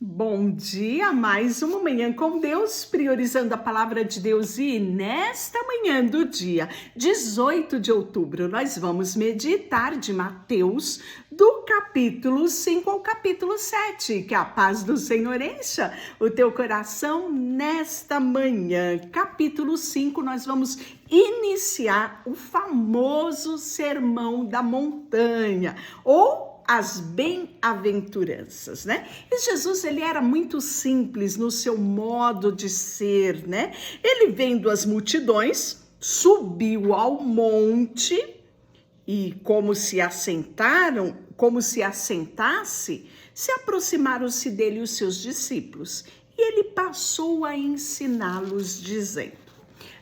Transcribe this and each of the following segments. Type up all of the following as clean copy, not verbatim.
Bom dia, mais uma manhã com Deus, priorizando a palavra de Deus. E nesta manhã do dia 18 de outubro, nós vamos meditar de Mateus, do capítulo 5 ao capítulo 7. Que a paz do Senhor encha o teu coração nesta manhã. Capítulo 5, nós vamos iniciar o famoso Sermão da Montanha, ou as bem-aventuranças, né? E Jesus, ele era muito simples no seu modo de ser, né? Ele, vendo as multidões, subiu ao monte e, como se assentasse, se aproximaram-se dele os seus discípulos. E ele passou a ensiná-los, dizendo: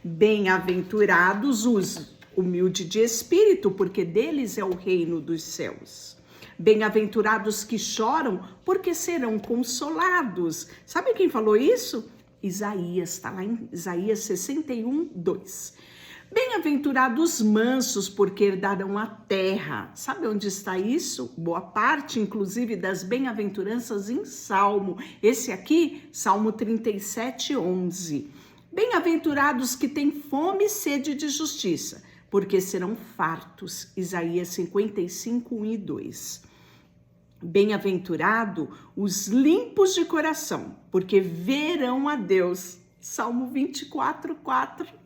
Bem-aventurados os humildes de espírito, porque deles é o reino dos céus. Bem-aventurados que choram, porque serão consolados. Sabe quem falou isso? Isaías, está lá em Isaías 61:2. Bem-aventurados mansos, porque herdarão a terra. Sabe onde está isso? Boa parte, inclusive, das bem-aventuranças em Salmo. Esse aqui, Salmo 37:11. Bem-aventurados que têm fome e sede de justiça, porque serão fartos. Isaías 55:1-2. Bem-aventurado os limpos de coração, porque verão a Deus. Salmo 24:4.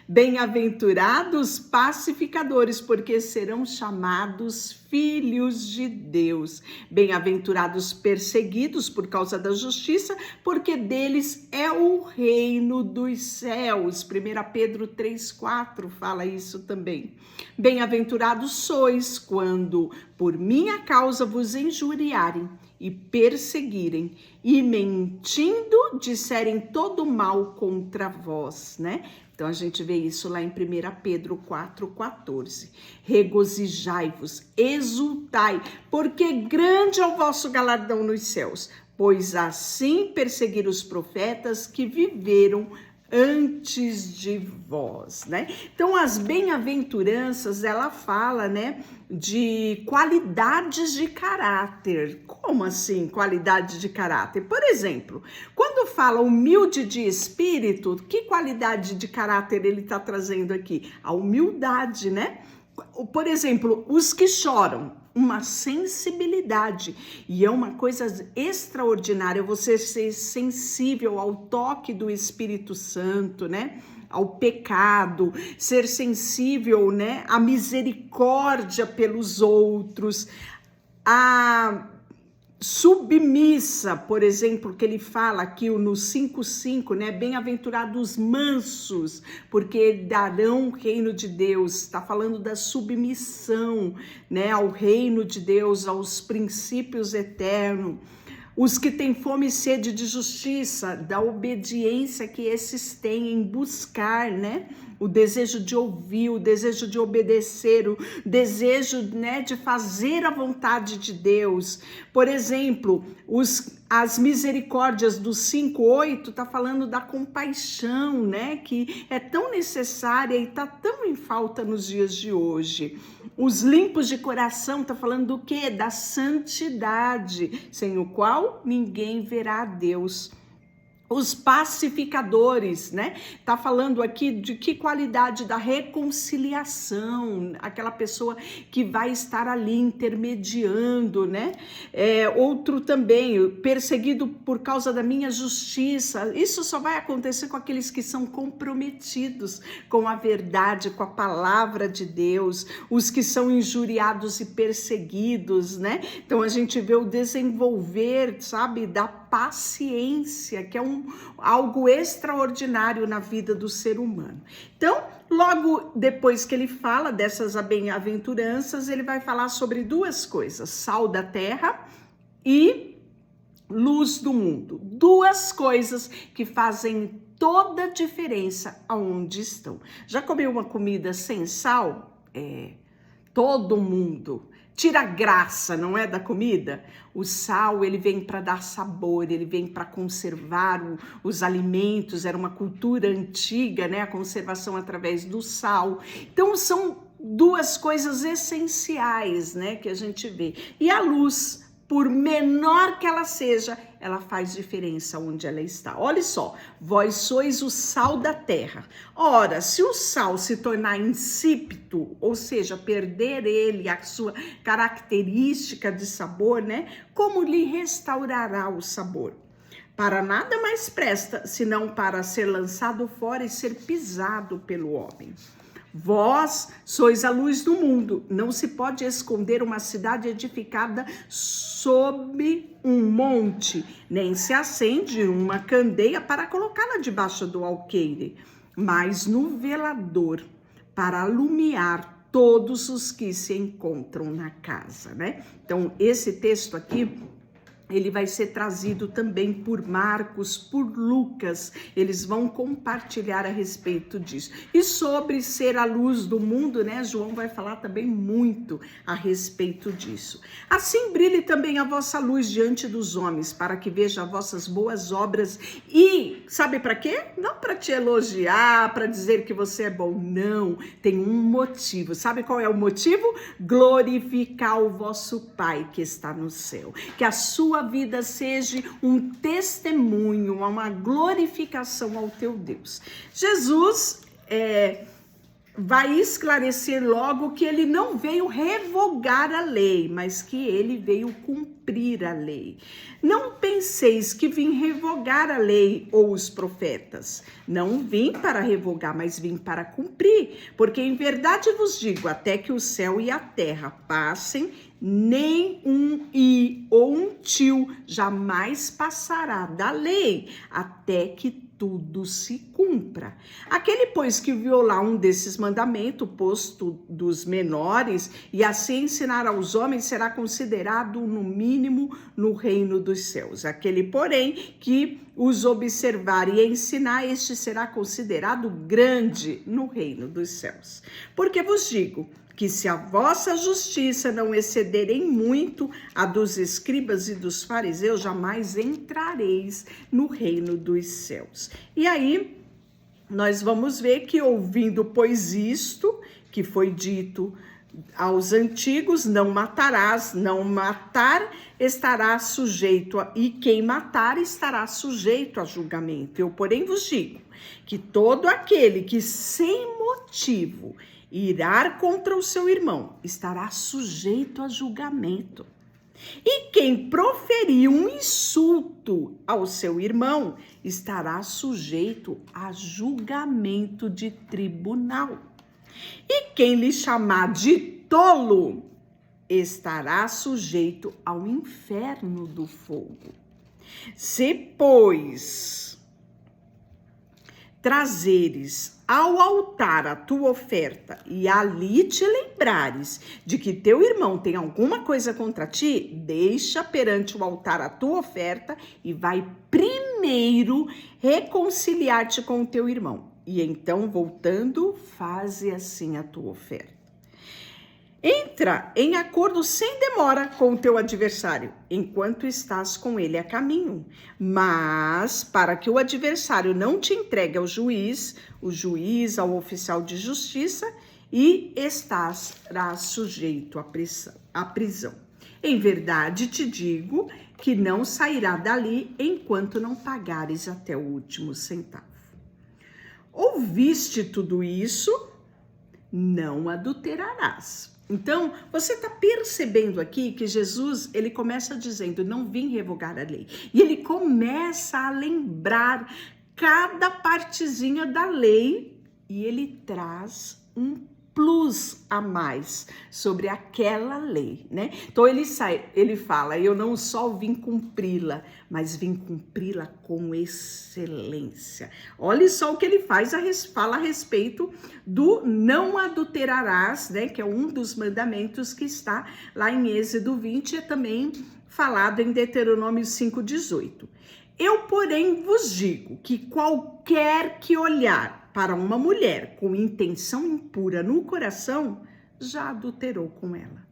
Bem-aventurados pacificadores, porque serão chamados filhos de Deus. Bem-aventurados perseguidos por causa da justiça, porque deles é o reino dos céus. 1 Pedro 3:4 fala isso também. Bem-aventurados sois quando por minha causa vos injuriarem e perseguirem e mentindo disserem todo mal contra vós, né? Então a gente vê isso lá em 1 Pedro 4:14. Regozijai-vos, exultai, porque grande é o vosso galardão nos céus, pois assim perseguiram os profetas que viveram antes de vós, né? Então as bem-aventuranças, ela fala, né, de qualidades de caráter. Como assim, qualidade de caráter? Por exemplo, quando fala humilde de espírito, que qualidade de caráter ele está trazendo aqui? A humildade, né? Por exemplo, os que choram, uma sensibilidade, e é uma coisa extraordinária você ser sensível ao toque do Espírito Santo, né? Ao pecado, ser sensível, né? À misericórdia pelos outros, a submissa, por exemplo, que ele fala aqui no 5:5, né? Bem-aventurados mansos, porque darão o reino de Deus. Está falando da submissão, né? Ao reino de Deus, aos princípios eternos. Os que têm fome e sede de justiça, da obediência que esses têm em buscar, né? O desejo de ouvir, o desejo de obedecer, o desejo, né, de fazer a vontade de Deus. Por exemplo, as misericórdias do 5:8 tá falando da compaixão, né, que é tão necessária e tá tão em falta nos dias de hoje. Os limpos de coração tá falando do quê? Da santidade, sem o qual ninguém verá a Deus. Os pacificadores, né? Tá falando aqui de que qualidade? Da reconciliação, aquela pessoa que vai estar ali intermediando, né? Outro também, perseguido por causa da minha justiça. Isso só vai acontecer com aqueles que são comprometidos com a verdade, com a palavra de Deus, os que são injuriados e perseguidos, né? Então a gente vê o desenvolver, sabe, da paciência, que é algo extraordinário na vida do ser humano. Então, logo depois que ele fala dessas bem-aventuranças, ele vai falar sobre duas coisas: sal da terra e luz do mundo. Duas coisas que fazem toda a diferença aonde estão. Já comeu uma comida sem sal? Todo mundo tira a graça, não é, da comida? O sal, ele vem para dar sabor, ele vem para conservar os alimentos. Era uma cultura antiga, né? A conservação através do sal. Então, são duas coisas essenciais, né, que a gente vê. E a luz por menor que ela seja, ela faz diferença onde ela está. Olha só, vós sois o sal da terra. Ora, se o sal se tornar insípido, ou seja, perder ele, a sua característica de sabor, né? Como lhe restaurará o sabor? Para nada mais presta, senão para ser lançado fora e ser pisado pelo homem. Vós sois a luz do mundo. Não se pode esconder uma cidade edificada sob um monte, nem se acende uma candeia para colocá-la debaixo do alqueire, mas no velador, para alumiar todos os que se encontram na casa, né? Então, esse texto aqui, ele vai ser trazido também por Marcos, por Lucas, eles vão compartilhar a respeito disso. E sobre ser a luz do mundo, né, João vai falar também muito a respeito disso. Assim brilhe também a vossa luz diante dos homens, para que vejam vossas boas obras e, sabe para quê? Não para te elogiar, para dizer que você é bom, não, tem um motivo. Sabe qual é o motivo? Glorificar o vosso Pai que está no céu. Que a sua vida seja um testemunho, uma glorificação ao teu Deus. Jesus vai esclarecer logo que ele não veio revogar a lei, mas que ele veio cumprir a lei. Não penseis que vim revogar a lei ou os profetas. Não vim para revogar, mas vim para cumprir. Porque em verdade vos digo, até que o céu e a terra passem, nem um i ou um tio jamais passará da lei, até que tudo se cumpra. Aquele, pois, que violar um desses mandamentos, posto dos menores, e assim ensinar aos homens, será considerado, no mínimo, no reino dos céus. Aquele, porém, que os observar e ensinar, este será considerado grande no reino dos céus. Porque vos digo que se a vossa justiça não exceder em muito a dos escribas e dos fariseus, jamais entrareis no reino dos céus. E aí, nós vamos ver que ouvindo, pois isto, que foi dito aos antigos, não matarás, não matar estará sujeito e quem matar estará sujeito a julgamento. Eu, porém, vos digo que todo aquele que sem motivo irar contra o seu irmão estará sujeito a julgamento. E quem proferir um insulto ao seu irmão estará sujeito a julgamento de tribunal. E quem lhe chamar de tolo estará sujeito ao inferno do fogo. Se, pois, trazeres ao altar a tua oferta e ali te lembrares de que teu irmão tem alguma coisa contra ti, deixa perante o altar a tua oferta e vai primeiro reconciliar-te com o teu irmão. E então, voltando, faze assim a tua oferta. Entra em acordo sem demora com o teu adversário, enquanto estás com ele a caminho. Mas, para que o adversário não te entregue ao juiz, o juiz ao oficial de justiça, e estarás sujeito à prisão. Em verdade te digo que não sairá dali enquanto não pagares até o último centavo. Ouviste tudo isso? Não adulterarás. Então, você está percebendo aqui que Jesus, ele começa dizendo, não vim revogar a lei. E ele começa a lembrar cada partezinha da lei e ele traz um plus a mais sobre aquela lei, né? Então ele fala, eu não só vim cumpri-la, mas vim cumpri-la com excelência. Olha só o que ele fala a respeito do não adulterarás, né? Que é um dos mandamentos que está lá em Êxodo 20, é também falado em Deuteronômio 5:18. Eu, porém, vos digo que qualquer que olhar para uma mulher com intenção impura no coração, já adulterou com ela.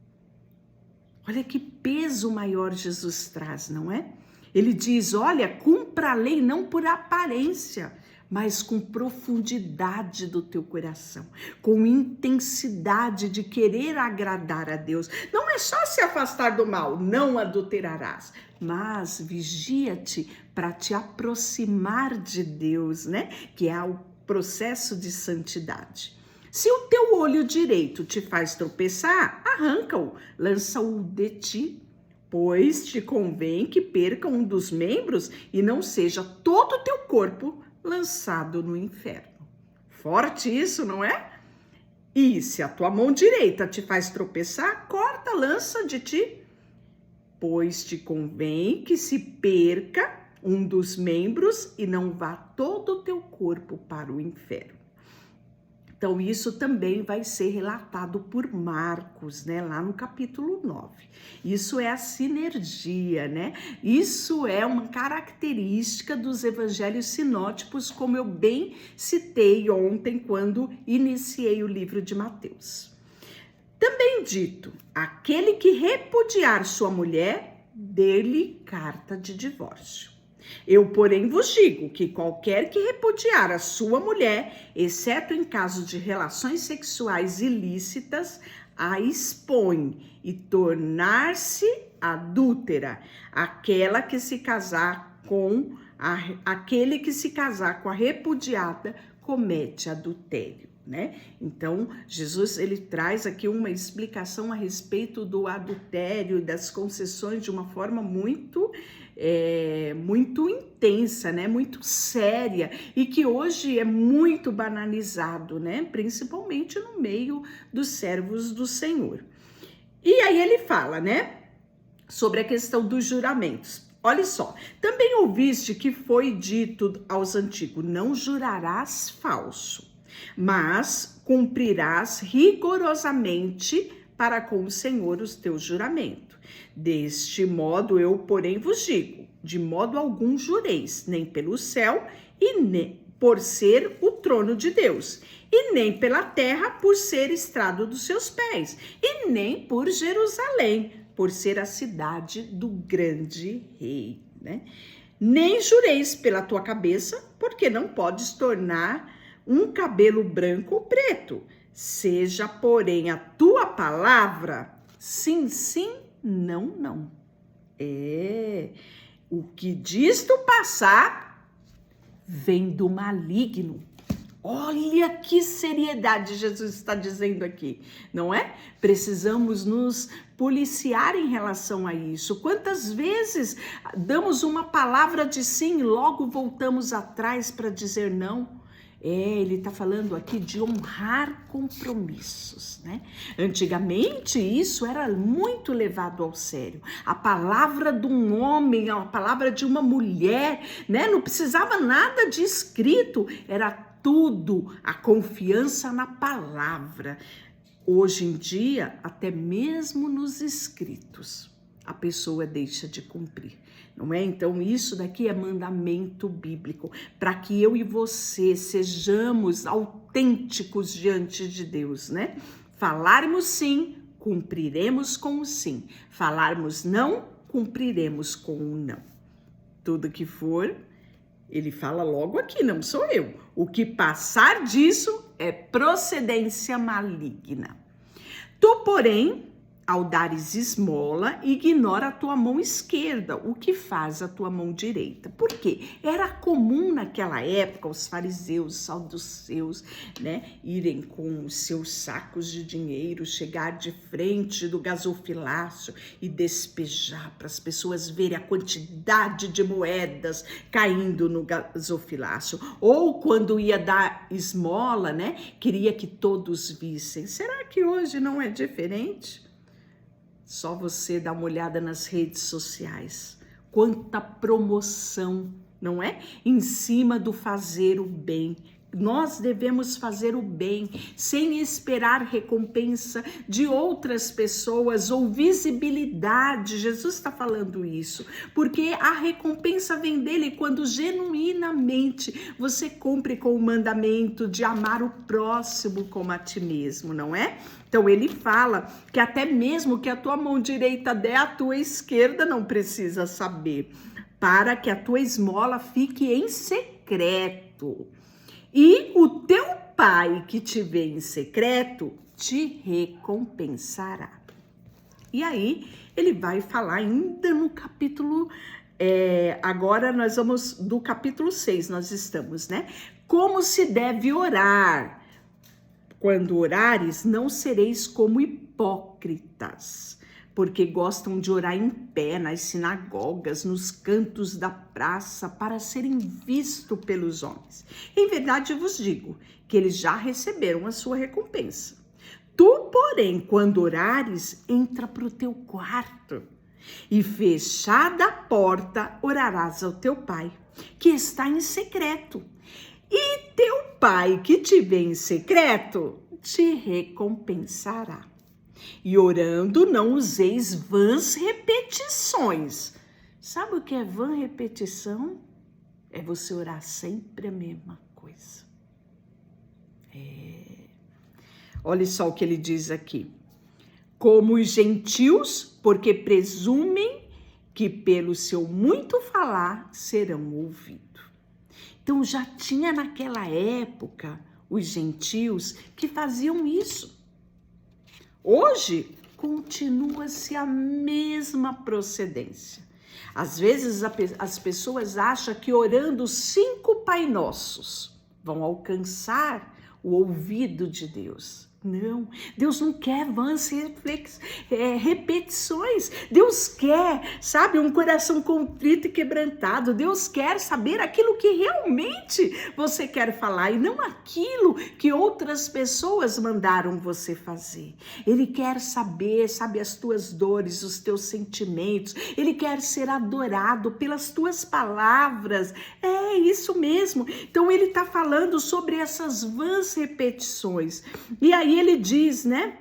Olha que peso maior Jesus traz, não é? Ele diz, olha, cumpra a lei não por aparência, mas com profundidade do teu coração, com intensidade de querer agradar a Deus. Não é só se afastar do mal, não adulterarás, mas vigia-te para te aproximar de Deus, né? Que é o processo de santidade. Se o teu olho direito te faz tropeçar, arranca-o, lança-o de ti, pois te convém que perca um dos membros e não seja todo o teu corpo lançado no inferno. Forte isso, não é? E se a tua mão direita te faz tropeçar, corta, lança de ti, pois te convém que se perca um dos membros e não vá todo o teu corpo para o inferno. Então, isso também vai ser relatado por Marcos, né? Lá no capítulo 9. Isso é a sinergia, né? Isso é uma característica dos evangelhos sinóticos, como eu bem citei ontem, quando iniciei o livro de Mateus. Também dito, aquele que repudiar sua mulher, dê-lhe carta de divórcio. Eu, porém, vos digo que qualquer que repudiar a sua mulher, exceto em caso de relações sexuais ilícitas, a expõe e tornar-se adúltera, aquele que se casar com a repudiada comete adultério, né? Então, Jesus, ele traz aqui uma explicação a respeito do adultério e das concessões de uma forma muito intensa, né? Muito séria, e que hoje é muito banalizado, né? Principalmente no meio dos servos do Senhor. E aí ele fala, né? Sobre a questão dos juramentos. Olha só, também ouviste que foi dito aos antigos, não jurarás falso, mas cumprirás rigorosamente para com o Senhor os teus juramentos. Deste modo eu, porém, vos digo, de modo algum jureis, nem pelo céu, e nem por ser o trono de Deus, e nem pela terra, por ser estrado dos seus pés, e nem por Jerusalém, por ser a cidade do grande rei, né? Nem jureis pela tua cabeça, porque não podes tornar um cabelo branco ou preto. Seja, porém, a tua palavra sim, sim, não, não. O que diz tu passar vem do maligno. Olha que seriedade Jesus está dizendo aqui, não é? Precisamos nos policiar em relação a isso. Quantas vezes damos uma palavra de sim e logo voltamos atrás para dizer não? Ele está falando aqui de honrar compromissos, né? Antigamente isso era muito levado ao sério. A palavra de um homem, a palavra de uma mulher, né? Não precisava nada de escrito, era tudo a confiança na palavra. Hoje em dia, até mesmo nos escritos, a pessoa deixa de cumprir, não é? Então, isso daqui é mandamento bíblico, para que eu e você sejamos autênticos diante de Deus, né? Falarmos sim, cumpriremos com o sim. Falarmos não, cumpriremos com o não. Tudo que for, ele fala logo aqui, não sou eu. O que passar disso é procedência maligna. Tu, porém, ao dares esmola, ignora a tua mão esquerda, o que faz a tua mão direita. Por quê? Era comum naquela época os fariseus, saduceus, né, irem com os seus sacos de dinheiro, chegar de frente do gasofilácio e despejar para as pessoas verem a quantidade de moedas caindo no gasofilácio. Ou quando ia dar esmola, né, queria que todos vissem. Será que hoje não é diferente? Só você dá uma olhada nas redes sociais. Quanta promoção, não é? Em cima do fazer o bem. Nós devemos fazer o bem sem esperar recompensa de outras pessoas ou visibilidade. Jesus está falando isso, porque a recompensa vem dele quando genuinamente você cumpre com o mandamento de amar o próximo como a ti mesmo, não é? Então ele fala que até mesmo que a tua mão direita der, a tua esquerda não precisa saber, para que a tua esmola fique em secreto. e o teu Pai que te vê em secreto te recompensará. E aí ele vai falar ainda no capítulo, agora nós vamos do capítulo 6, nós estamos, né? Como se deve orar. Quando orares, não sereis como hipócritas, porque gostam de orar em pé nas sinagogas, nos cantos da praça, para serem vistos pelos homens. Em verdade vos digo que eles já receberam a sua recompensa. Tu, porém, quando orares, entra para o teu quarto e fechada a porta, orarás ao teu Pai, que está em secreto. E teu Pai que te vê em secreto, te recompensará. E orando, não useis vãs repetições. Sabe o que é vã repetição? É você orar sempre a mesma coisa. Olha só o que ele diz aqui. Como os gentios, porque presumem que pelo seu muito falar serão ouvidos. Então já tinha naquela época os gentios que faziam isso. Hoje continua-se a mesma procedência. Às vezes as pessoas acham que orando 5 Pai Nossos vão alcançar o ouvido de Deus. Não, Deus não quer vãs repetições. Deus quer, sabe, um coração contrito e quebrantado. Deus quer saber aquilo que realmente você quer falar e não aquilo que outras pessoas mandaram você fazer. Ele quer saber, sabe, as tuas dores, os teus sentimentos. Ele quer ser adorado pelas tuas palavras. É isso mesmo. Então ele está falando sobre essas vãs repetições. E aí ele diz, né?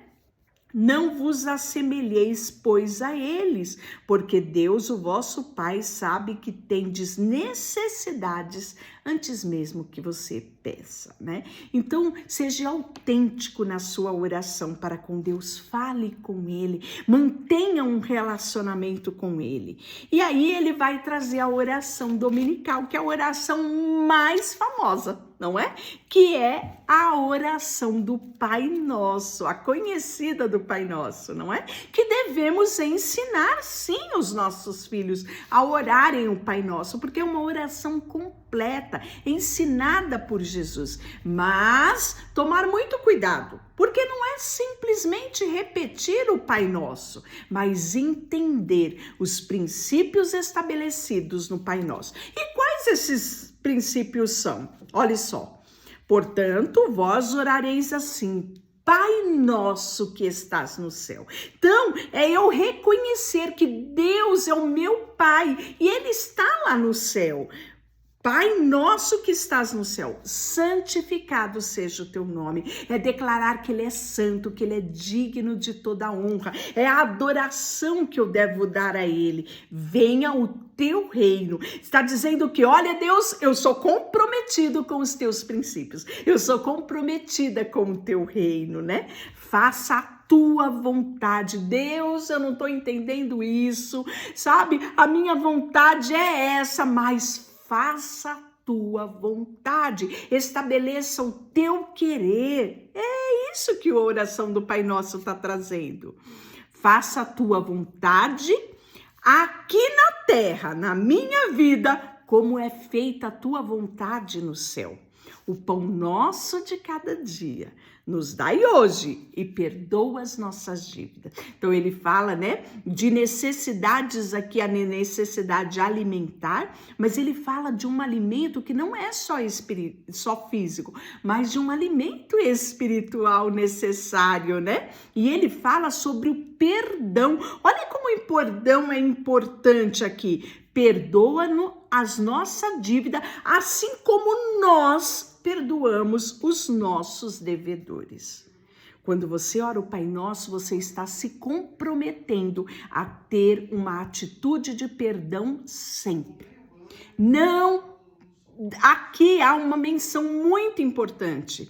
Não vos assemelheis, pois, a eles, porque Deus, o vosso Pai, sabe que tendes necessidades antes mesmo que você peça, né? Então, seja autêntico na sua oração para com Deus, fale com Ele, mantenha um relacionamento com Ele. E aí ele vai trazer a oração dominical, que é a oração mais famosa, não é? Que é a oração do Pai Nosso, a conhecida do Pai Nosso, não é? Que devemos ensinar, sim, os nossos filhos a orarem o Pai Nosso, porque é uma oração completa, ensinada por Jesus. Mas tomar muito cuidado, porque não é simplesmente repetir o Pai Nosso, mas entender os princípios estabelecidos no Pai Nosso. E quais esses princípios são? Olha só. Portanto, vós orareis assim: Pai Nosso que estás no céu. Então, é eu reconhecer que Deus é o meu Pai e Ele está lá no céu. Pai Nosso que estás no céu, santificado seja o teu nome. É declarar que Ele é santo, que Ele é digno de toda honra. É a adoração que eu devo dar a Ele. Venha o teu reino. Está dizendo que, olha, Deus, eu sou comprometido com os teus princípios. Eu sou comprometida com o teu reino, né? Faça a tua vontade. Deus, eu não estou entendendo isso, sabe? A minha vontade é essa, mas faça a tua vontade, estabeleça o teu querer. É isso que a oração do Pai Nosso está trazendo. Faça a tua vontade aqui na terra, na minha vida, como é feita a tua vontade no céu. O pão nosso de cada dia nos dai hoje e perdoa as nossas dívidas. Então ele fala, né, de necessidades aqui, a necessidade alimentar, mas ele fala de um alimento que não é só físico, mas de um alimento espiritual necessário, né? E ele fala sobre o perdão. Olha como o perdão é importante aqui. Perdoa-nos as nossas dívidas, assim como nós perdoamos os nossos devedores. Quando você ora o Pai Nosso, você está se comprometendo a ter uma atitude de perdão sempre. Não, aqui há uma menção muito importante.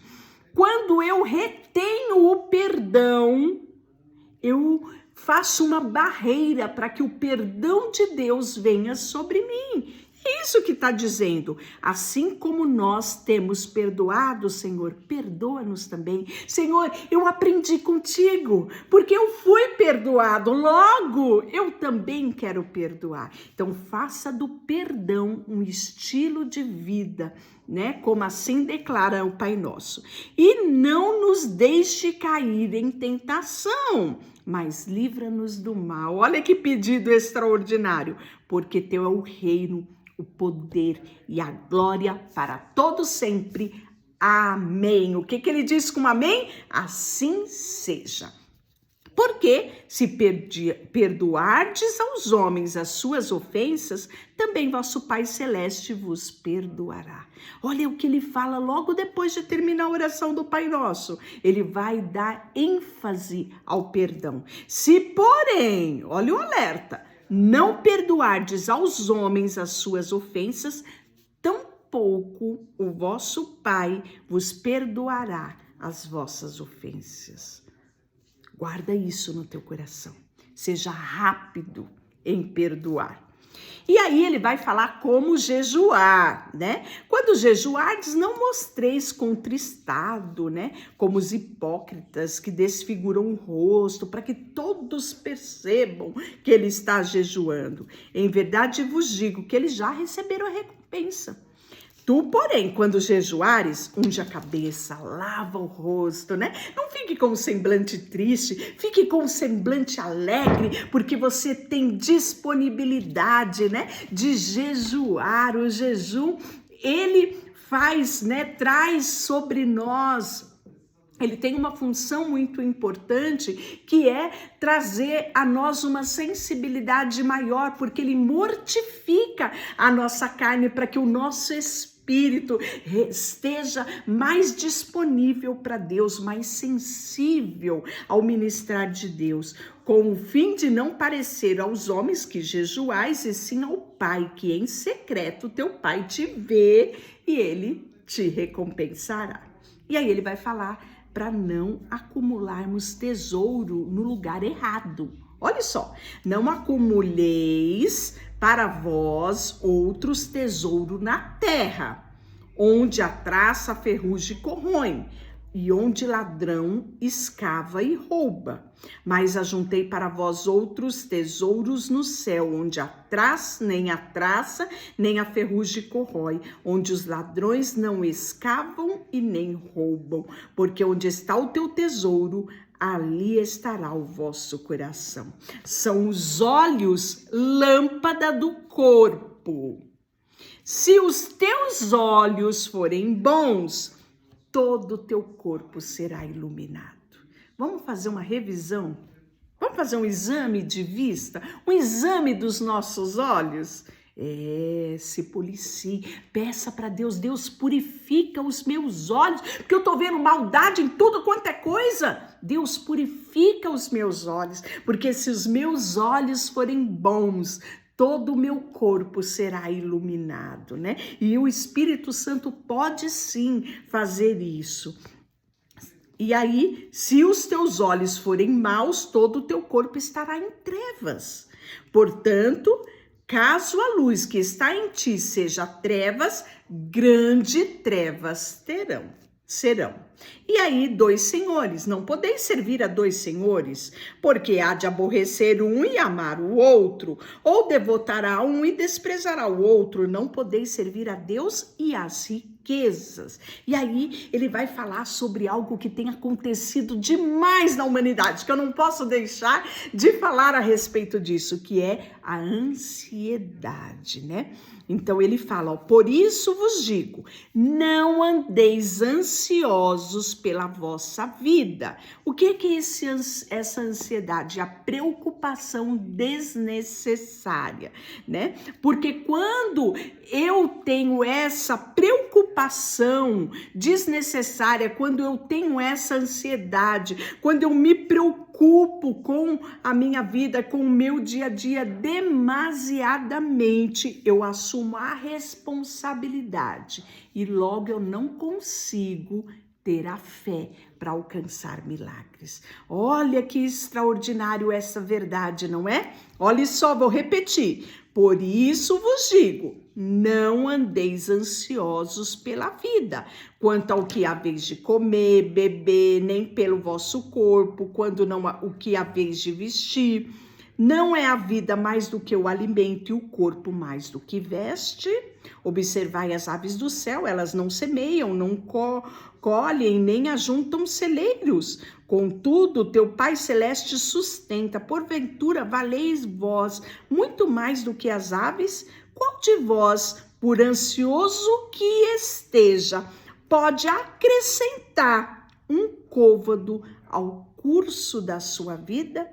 Quando eu retenho o perdão, eu faço uma barreira para que o perdão de Deus venha sobre mim. É isso que está dizendo. Assim como nós temos perdoado, Senhor, perdoa-nos também. Senhor, eu aprendi contigo, porque eu fui perdoado. Logo, eu também quero perdoar. Então, faça do perdão um estilo de vida, né? Como assim declara o Pai Nosso. E não nos deixe cair em tentação, mas livra-nos do mal. Olha que pedido extraordinário, porque teu é o reino, o poder e a glória para todos sempre. Amém. O que ele diz com amém? Assim seja. Porque se perdoardes aos homens as suas ofensas, também vosso Pai Celeste vos perdoará. Olha o que ele fala logo depois de terminar a oração do Pai Nosso. Ele vai dar ênfase ao perdão. Se, porém, olha o alerta, não perdoardes aos homens as suas ofensas, tampouco o vosso Pai vos perdoará as vossas ofensas. Guarda isso no teu coração. Seja rápido em perdoar. E aí ele vai falar como jejuar, né? Quando jejuardes, não mostreis contristado, né? Como os hipócritas que desfiguram o rosto, para que todos percebam que ele está jejuando. Em verdade vos digo que eles já receberam a recompensa. Tu, porém, quando jejuares, unge a cabeça, lava o rosto, né? Não fique com um semblante triste, fique com um semblante alegre, porque você tem disponibilidade, né? De jejuar. O jejum, ele faz, né? Traz sobre nós. Ele tem uma função muito importante, que é trazer a nós uma sensibilidade maior, porque ele mortifica a nossa carne para que o nosso espírito esteja mais disponível para Deus, mais sensível ao ministrar de Deus, com o fim de não parecer aos homens que jejuais, e sim ao Pai, que em secreto teu Pai te vê e ele te recompensará. E aí ele vai falar para não acumularmos tesouro no lugar errado. Olha só, não acumuleis para vós outros tesouro na terra, onde a traça, a ferrugem corroem, e onde ladrão escava e rouba. Mas ajuntei para vós outros tesouros no céu, onde nem a traça, nem a ferrugem corrói, onde os ladrões não escavam e nem roubam, porque onde está o teu tesouro, ali estará o vosso coração. São os olhos lâmpada do corpo. Se os teus olhos forem bons, todo o teu corpo será iluminado. Vamos fazer uma revisão? Vamos fazer um exame de vista? Um exame dos nossos olhos? Se policie, peça para Deus, Deus purifica os meus olhos, porque eu tô vendo maldade em tudo quanto é coisa. Deus purifica os meus olhos, porque se os meus olhos forem bons, todo o meu corpo será iluminado, né? E o Espírito Santo pode sim fazer isso. E aí, se os teus olhos forem maus, todo o teu corpo estará em trevas. Portanto, caso a luz que está em ti seja trevas, grande trevas serão. E aí, 2 senhores, não podeis servir a 2 senhores, porque há de aborrecer um e amar o outro, ou devotará um e desprezará o outro, não podeis servir a Deus e às riquezas. E aí, ele vai falar sobre algo que tem acontecido demais na humanidade, que eu não posso deixar de falar a respeito disso, que é a ansiedade, né? Então ele fala, por isso vos digo, não andeis ansiosos pela vossa vida. O que é essa ansiedade? A preocupação desnecessária, né? Porque quando eu tenho essa preocupação desnecessária, quando eu tenho essa ansiedade, quando eu me preocupo com a minha vida, com o meu dia a dia demasiadamente, eu assumo a responsabilidade e logo eu não consigo ter a fé para alcançar milagres. Olha que extraordinário essa verdade, não é? Olha só, vou repetir. Por isso vos digo, não andeis ansiosos pela vida, quanto ao que haveis de comer, beber, nem pelo vosso corpo, quando não o que haveis de vestir. Não é a vida mais do que o alimento e o corpo mais do que veste? Observai as aves do céu, elas não semeiam, não colhem, nem ajuntam celeiros. Contudo, teu Pai Celeste sustenta. Porventura, valeis vós muito mais do que as aves? Qual de vós, por ansioso que esteja, pode acrescentar um côvado ao curso da sua vida?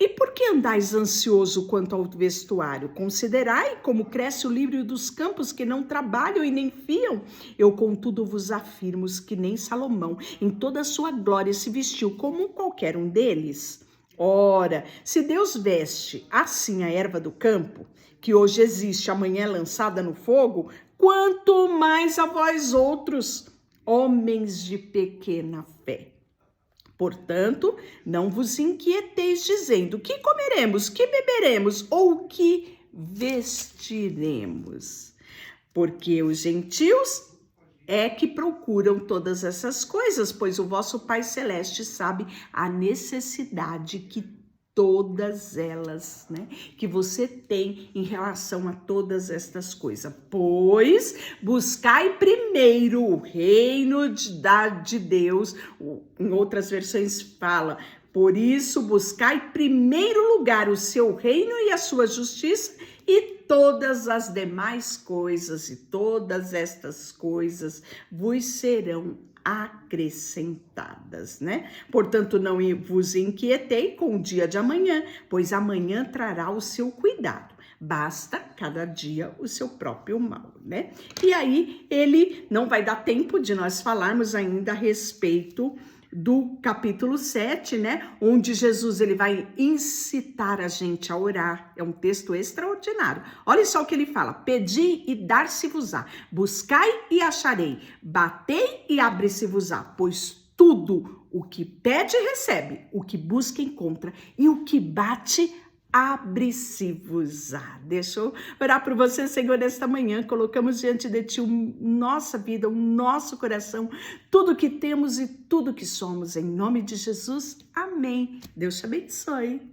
E por que andais ansioso quanto ao vestuário? Considerai como cresce o lírio dos campos, que não trabalham e nem fiam. Eu, contudo, vos afirmo que nem Salomão, em toda a sua glória, se vestiu como qualquer um deles. Ora, se Deus veste assim a erva do campo, que hoje existe, amanhã é lançada no fogo, quanto mais a vós outros, homens de pequena fé. Portanto, não vos inquieteis dizendo: que comeremos, que beberemos ou que vestiremos? Porque os gentios é que procuram todas essas coisas, pois o vosso Pai Celeste sabe a necessidade que todas elas, né, que você tem em relação a todas estas coisas. Pois buscai primeiro o reino de Deus, em outras versões fala, por isso buscai primeiro lugar o seu reino e a sua justiça, e todas as demais coisas, e todas estas coisas vos serão acrescentadas, né? Portanto, não vos inquietei com o dia de amanhã, pois amanhã trará o seu cuidado. Basta cada dia o seu próprio mal, né? E aí, ele não vai dar tempo de nós falarmos ainda a respeito do capítulo 7, né? Onde Jesus ele vai incitar a gente a orar. É um texto extraordinário. Olha só o que ele fala: pedi e dar-se-vos-á, buscai e acharei, batei e abre-se-vos-á, pois tudo o que pede recebe, o que busca encontra, e o que bate abre-se-vos-á. Deixa eu orar por você, Senhor, nesta manhã. Colocamos diante de Ti nossa vida, o nosso coração, tudo que temos e tudo que somos. Em nome de Jesus, amém. Deus te abençoe.